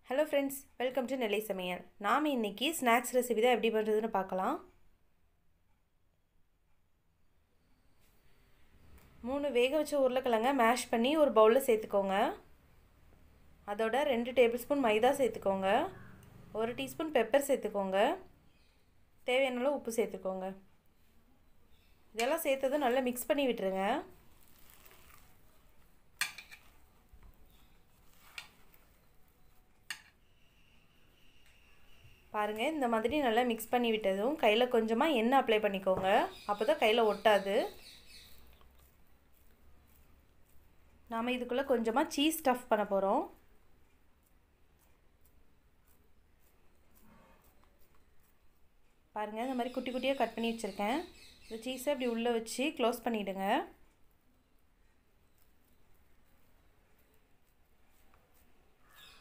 Hello friends, welcome to Nellai Samayal. நாம இன்னைக்கு snacks recipe தான் எப்படி பண்றதுன்னு பார்க்கலாம். 3 வேக வச்ச உருளைக்கிழங்க மேஷ் பண்ணி ஒரு பவுல்ல சேர்த்துக்கோங்க. அதோட 2 டேபிள்ஸ்பூன் மைதா சேர்த்துக்கோங்க. 1 டீஸ்பூன் பெப்பர் சேர்த்துக்கோங்க. தேவையான அளவு உப்பு சேர்த்துக்கோங்க. இதெல்லாம் சேர்த்ததும் நல்லா மிக்ஸ் பண்ணி விட்டுருங்க. பாருங்க இந்த மாதிரி நல்லா மிக்ஸ் பண்ணி விட்டதும் கையில கொஞ்சமா எண்ணெய் அப்ளை பண்ணிக்கோங்க. அப்பதான் கையில ஒட்டாது. நாம இதுக்குள்ள கொஞ்சமா சீஸ் ஸ்டஃப் பண்ண போறோம். பாருங்க இந்த மாதிரி குட்டி குட்டியா கட் பண்ணி வச்சிருக்கேன். இந்த சீஸை இப்படி உள்ள வச்சு க்ளோஸ் பண்ணிடுங்க.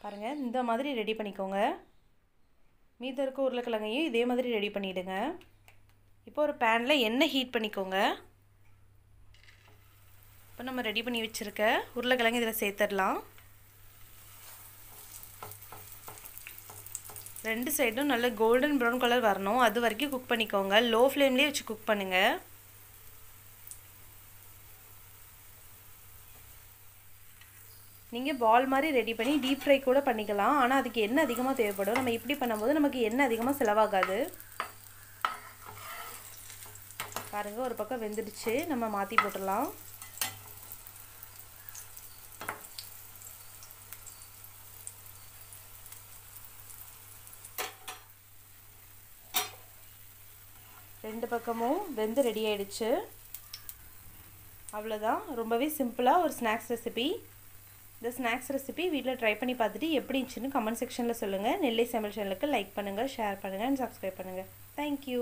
பாருங்க இந்த மாதிரி ரெடி பண்ணிக்கோங்க. மீதம் இருக்க உருளைக்கிழங்கையும் இதே மாதிரி ரெடி பண்ணிடுங்க. இப்போ ஒரு பேனில் எண்ணெய் ஹீட் பண்ணிக்கோங்க. இப்போ நம்ம ரெடி பண்ணி வச்சுருக்க உருளைக்கிழங்கு இதில் சேர்த்துடலாம். 2 சைடும் நல்ல கோல்டன் ப்ரௌன் கலர் வரணும். அது வரைக்கும் குக் பண்ணிக்கோங்க. லோ ஃப்ளேம்லேயே வச்சு குக் பண்ணுங்கள். நீங்கள் பால் மாதிரி ரெடி பண்ணி டீப் ஃப்ரை கூட பண்ணிக்கலாம். ஆனால் அதுக்கு எண்ணெய் அதிகமாக தேவைப்படும். நம்ம இப்படி பண்ணும்போது நமக்கு எண்ணெய் அதிகமாக செலவாகாது. பாருங்கள் ஒரு பக்கம் வெந்துடுச்சு. நம்ம மாற்றி போட்டுடலாம். ரெண்டு பக்கமும் வெந்து ரெடி ஆயிடுச்சு. அவ்வளோதான். ரொம்பவே சிம்பிளாக ஒரு ஸ்நாக்ஸ் ரெசிபி. இந்த ஸ்நாக்ஸ் ரெசிபி வீட்டில் ட்ரை பண்ணி பார்த்துட்டு எப்படி இருந்துச்சுன்னு கமெண்ட் செக்ஷனில் சொல்லுங்கள். நெல்லை சமையல் சேனலுக்கு லைக் பண்ணுங்கள், ஷேர் பண்ணுங்கள் அண்ட் சப்ஸ்கிரைப் பண்ணுங்கள். தேங்க்யூ.